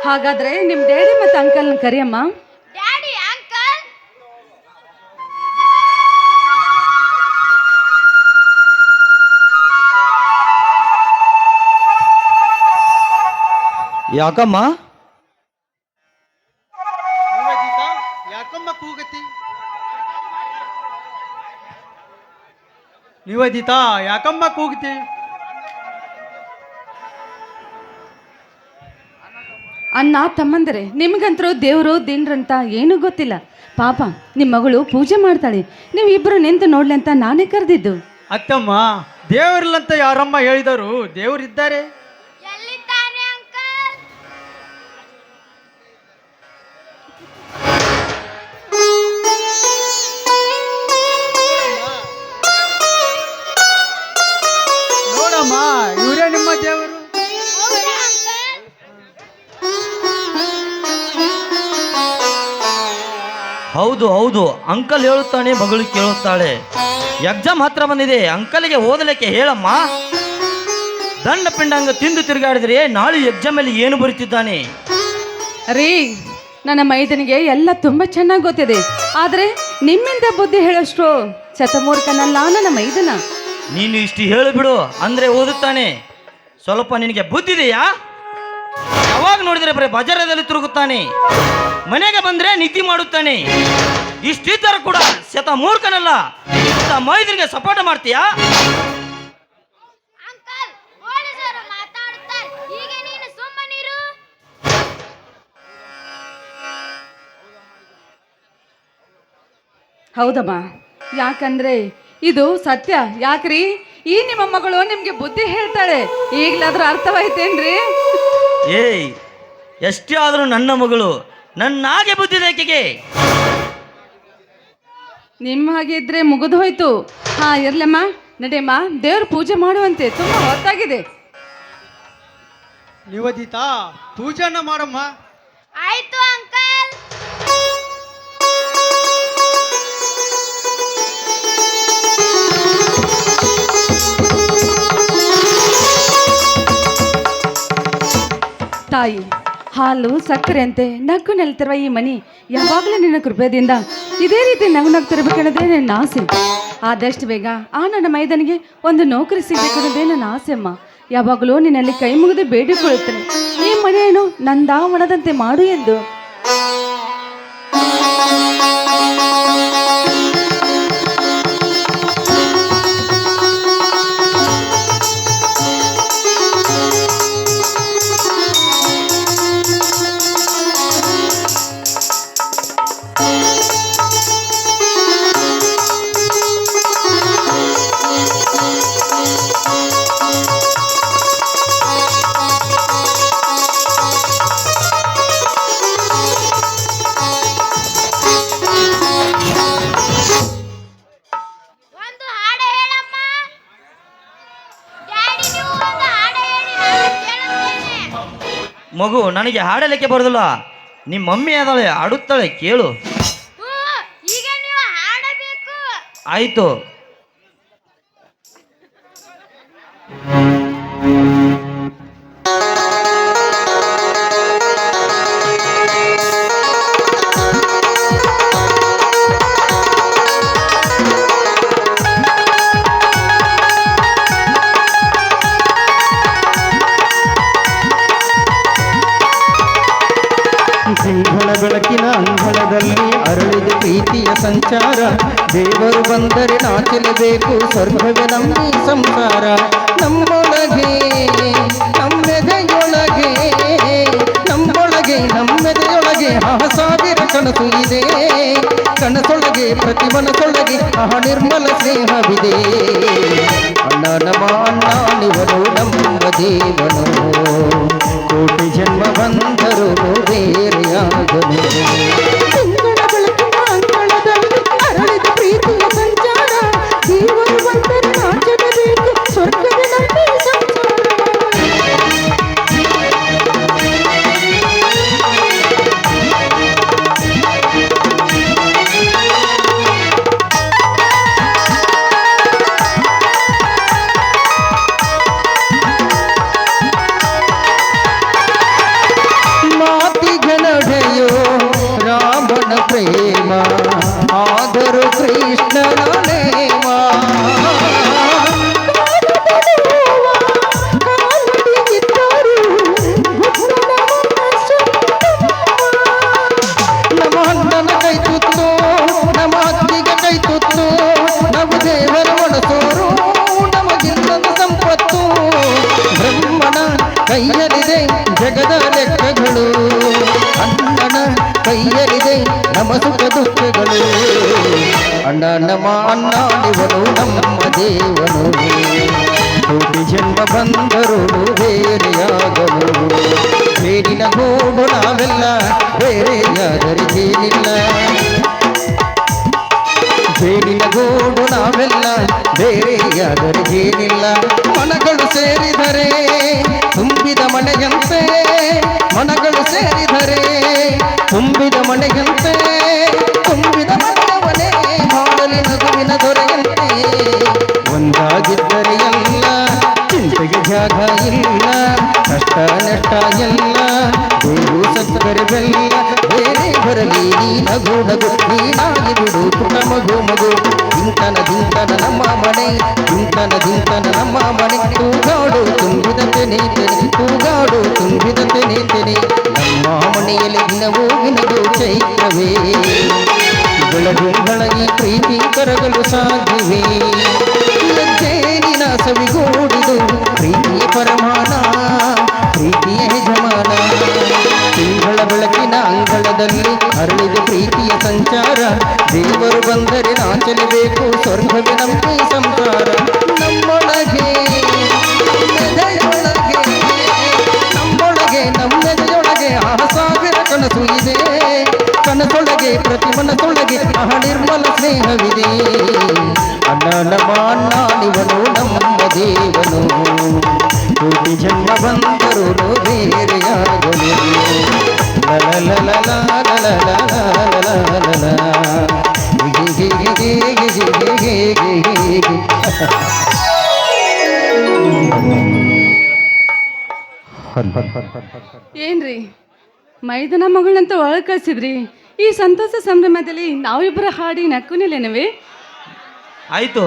ಹಾಗಾದ್ರೆ ನಿಮ್ ಡ್ಯಾಡಿ ಮತ್ತೆ ಅಂಕಲ್ನ ಕರಿಯಮ್ಮ. ಡ್ಯಾಡಿ ಅಂಕಲ್ ಯಾಕಮ್ಮ ಯಾಕಮ್ಮ ಕೂಗತಿ? ನಿವೇದಿತಾ ಯಾಕಮ್ಮ ಕೂಗತಿ? ಅಣ್ಣ ತಮ್ಮಂದರೆ ನಿಮ್ಗಂತರೂ ದೇವರು ದಿನ್ರಂತ ಏನೂ ಗೊತ್ತಿಲ್ಲ. ಪಾಪ ನಿಮ್ಮ ಮಗಳು ಪೂಜೆ ಮಾಡ್ತಾಳೆ, ನೀವು ಇಬ್ಬರು ನಿಂತು ನೋಡ್ಲಿ ಅಂತ ನಾನೇ ಕರೆದಿದ್ದು. ಅತ್ತಮ್ಮ, ದೇವರಿಲ್ಲಂತ ಯಾರಮ್ಮ ಹೇಳಿದರು? ದೇವರಿದ್ದಾರೆ. ಎಲ್ಲಿದ್ದಾನೆ ಅಂಕಲ್? ನೋಡಮ್ಮ, ಇವರೇ ನಿಮ್ಮ ದೇವರು. ಹೌದಾ ಅಂಕಲ್? ಹೌದು ಹೌದು, ಅಂಕಲ್ ಹೇಳುತ್ತಾನೆ, ಮಗಳು ಕೇಳುತ್ತಾಳೆ. ಎಕ್ಸಾಮ್ ಹತ್ರ ಬಂದಿದೆ, ಅಂಕಲ್ಗೆ ಓದಲಿಕ್ಕೆ ಹೇಳಮ್ಮ. ದಂಡ ಪಿಂಡಂಗ ತಿಂದು ತಿರುಗಾಡಿದ್ರೆ ನಾಳೆ ಎಕ್ಸಾಮಲ್ಲಿ ಏನು ಬರೀತಿದ್ದಾನೆ? ರೀ, ನನ್ನ ಮೈದನಿಗೆ ಎಲ್ಲ ತುಂಬ ಚೆನ್ನಾಗಿ ಗೊತ್ತಿದೆ, ಆದರೆ ನಿಮ್ಮಿಂದ ಬುದ್ಧಿ ಹೇಳೋಷ್ಟು ಚತಮೂರ್ಖನಲ್ಲ ನನ್ನ ಮೈದನ. ನೀನು ಇಷ್ಟು ಹೇಳಿಬಿಡು ಅಂದ್ರೆ ಓದುತ್ತಾನೆ. ಸ್ವಲ್ಪ ನಿನಗೆ ಬುದ್ಧಿದೆಯಾ? ಯಾವಾಗ ನೋಡಿದರೆ ಬರೀ ಬಜಾರದಲ್ಲಿ ತಿರುಗುತ್ತಾನೆ, ಮನೆಗೆ ಬಂದ್ರೆ ನಿದ್ದೆ ಮಾಡುತ್ತಾನೆ. ಇಷ್ಟಿದ್ದರೂ ಕೂಡ ಶತ ಮೂರ್ಖನಲ್ಲ, ಮೈದನಿಗೆ ಸಪೋರ್ಟ್ ಮಾಡ್ತೀಯಾ? ಅಂಕಲ್, ಪೊಲೀಸರು ಮಾತಾಡುತ್ತಾರೆ, ಈಗ ನೀನು ಸುಮ್ಮನಿರು. ಹೌದಮ್ಮ, ಯಾಕಂದ್ರೆ ಇದು ಸತ್ಯ. ಯಾಕ್ರಿ, ಈ ನಿಮ್ಮ ಮಗಳು ನಿಮ್ಗೆ ಬುದ್ಧಿ ಹೇಳ್ತಾಳೆ, ಈಗ್ಲಾದ್ರೂ ಅರ್ಥವಾಯ್ತೇನ್ರಿ? ಏಯ್, ಎಷ್ಟೇ ಆದರೂ ನನ್ನ ಮಗಳು, ನನ್ನಾಗೆ ಬುದ್ಧಿದೆ ಆಕೆಗೆ. ನಿಮ್ಮ ಹಾಗೆ ಇದ್ರೆ ಮುಗಿದು ಹೋಯ್ತು. ಹಾ ಇರ್ಲಮ್ಮ, ನಡೆಯಮ್ಮ, ದೇವ್ರ ಪೂಜೆ ಮಾಡುವಂತೆ, ತುಂಬಾ ಹೊತ್ತಾಗಿದೆ. ನಿವೇದಿತಾ, ಪೂಜಾನ ಮಾಡಮ್ಮ. ಆಯ್ತು ಅಂಕಲ್. ತಾಯಿ, ಹಾಲು ಸಕ್ಕರೆ ಅಂತೆ ನಕ್ಕು ನೆಲ್ತಿರುವ ಈ ಮನಿ ಯಾವಾಗಲೂ ನಿನ್ನ ಕೃಪೆಯಿಂದ ಇದೇ ರೀತಿ ನಗು ನಗ್ತಿರ್ಬೇಕನ್ನೋದೇ ನನ್ನ ಆಸೆ. ಆದಷ್ಟು ಬೇಗ ಆ ನನ್ನ ಮೈದನಿಗೆ ಒಂದು ನೌಕರಿ ಸಿಗಬೇಕನ್ನೋದೇ ನನ್ನ ಆಸೆ ಅಮ್ಮ. ಯಾವಾಗಲೂ ನಿನ್ನಲ್ಲಿ ಕೈ ಮುಗಿದು ಬೇಡಿಕೊಳ್ಳುತ್ತೇನೆ, ಈ ಮನೆಯನ್ನು ನಂದಾವಣದಂತೆ ಮಾಡು ಎಂದು. ಒಂದು ಹಾಡು ಹೇಳಮ್ಮ. ಡ್ಯಾಡಿ, ನೀವು ಒಂದು ಹಾಡು ಹೇಳಿ, ನಾನು ಕೇಳುತ್ತೇನೆ. ಮಗು, ನನಗೆ ಹಾಡಲಿಕ್ಕೆ ಬರೋದಿಲ್ಲ. ನಿಮ್ಮ ಮಮ್ಮಿ ಅದಾಳೆ, ಆಡುತ್ತಾಳೆ, ಕೇಳು. ಹ್ಞೂ, ಈಗ ನೀವು ಹಾಡಬೇಕು. ಆಯಿತು. ಸಿಂಹಳ ಬೆಳಕಿನ ಅಂಗಳದಲ್ಲಿ ಅರಳಿದ ಪ್ರೀತಿಯ ಸಂಚಾರ. ದೇವರು ಬಂದರೆ ನಾಚಲೇಬೇಕು, ಸ್ವರ್ಗವೇ ನಂಬಿ ಸಂಸಾರ. ನಮ್ಮೊಳಗೆ ನಮ್ಮೆದೆಯೊಳಗೆ, ನಮ್ಮೊಳಗೆ ನಮ್ಮೆದೆಯೊಳಗೆ ಸಾವಿರ ಕನಸು ಇದೆ. ಕನಸೊಳಗೆ ಪ್ರತಿ ಮನಸೊಳಗೆ ನಿರ್ಮಲ ಸ್ನೇಹವಿದೆ. ಅಣ್ಣ ನಮ್ಮ ಅಣ್ಣ ನಿವನು ನಮ್ಮ ದೇವನು, ಕೋಟಿ ಜನ್ಮ ಬಂದರು ಬೇರೆಯಾಗನು. ತಿಂಗಳ ಬೆಳಕಿನ ಅಂಗಳದಲ್ಲಿ ಅರಳಿದ ಪ್ರೀತಿಯ ಸಂಚಾರ. ದೇವರು ಬಂದರೆ ನಾಚಲೇಬೇಕು, ಸ್ವರ್ಗವೇ ನಂಬಿ ಸಂಸಾರ. ಜನ್ಮ ಬಂದರು ಬೇರೆಯಾಗಲು ಬೇರಿನ ಗೂಡು ನಾವೆಲ್ಲ ಬೇರೆಯಾದರೆ ಜೇನಿಲ್ಲ ಬೇರಿನ ಗೂಡು ನಾವೆಲ್ಲ ಬೇರೆಯಾದರೆ ಜೇನಿಲ್ಲ ಮನಗಳು ಸೇರಿದರೆ ತುಂಬಿದ ಮನೆಯಂತೆ ಮನಗಳು ಸೇರಿದರೆ ತುಂಬಿದ ಮನೆಯಂತೆ ತುಂಬಿದ ಮನೆಯವನೇ ಮಾಡಲಿ ನಗುವಿನ ದೊರೆಯಂತೆ ಒಂದಾಗಿದ್ದರೆ ಎಲ್ಲ ಚಿಂತೆಗೆ ಜಾಗ ಇಲ್ಲ ಕಷ್ಟ ನಷ್ಟ ಎಲ್ಲ ಬೇರು ಸಕ್ಕರೆ ಬೆಲ್ಲ ಬೇರೆ ಬರಲಿ ನೀ ನಗು ನಗು ನೀನಾಗಿ ಬಿಡು ಪುಟ್ಟ ಮಗು ಮಗು ದಿಂತನ ನಮ್ಮ ಮನೆ ದಿಂತನ ನಮ್ಮ ಮನೆ ತೂಗಾಡು ತುಂಬಿದಂತೆ ನೀತೇನೆ ತೂಗಾಡು ತುಂಬಿದಂತೆ ನೀತೇನೆ ನಮ್ಮ ಮನೆಯಲ್ಲಿ ದಿನವೂ ನಿನಗೂ ಚೈತ್ರವೇ ಬೆಳಗು ಬೆಳಗಿ ಪ್ರೀತಿ ಕರಗಲು ಸಾಧ್ಯವೇ ಜೇನಿನ ಸವಿಗೂಡಿದು ಪ್ರೀತಿಯ ಪರಮಾನ ಪ್ರೀತಿಯ ಯಜಮಾನ ತಿಂಗಳ ಬೆಳಕಿನ ಅಂಗಳದಲ್ಲಿ ಅರಳಿದ ಪ್ರೀತಿಯ ಸಂಚಾರ ದೇವರು ಬಂದರೆ ನಾಚಲಿಬೇಕು ಸ್ವರ್ಗವೇ ನಮಗೆ ಸಂಸಾರ ನಮ್ಮೊಳಗೆ ನಮ್ಮೆದೆಯೊಳಗೆ ನಮ್ಮೆದೆಯೊಳಗೆ ಆ ಸಾವಿರ ಕನಸು ಇದೆ ಕನಸೊಳಗೆ ಪ್ರತಿ ಮನಸೊಳಗೆ ಆ ನಿರ್ಮಲ ಸ್ನೇಹವಿದೆ ಅಣ್ಣನ ಮಾಣ್ಣಾನಿವನು ನಮ್ಮ ದೇವನು ಕೋಟಿ ಜನ್ಮ ಬಂದರು ಬೇರೆಯಾಗಲು ಏನ್ರಿ ಮೈದನ ಮಗಳಂತ ಒಳಗೆ ಕಳ್ಸಿದ್ರಿ ಈ ಸಂತೋಷ ಸಂಭ್ರಮದಲ್ಲಿ ನಾವಿಬ್ಬರ ಹಾಡಿ ನಕ್ಕುನಿಲ್ಲೇನವೇ ಆಯಿತು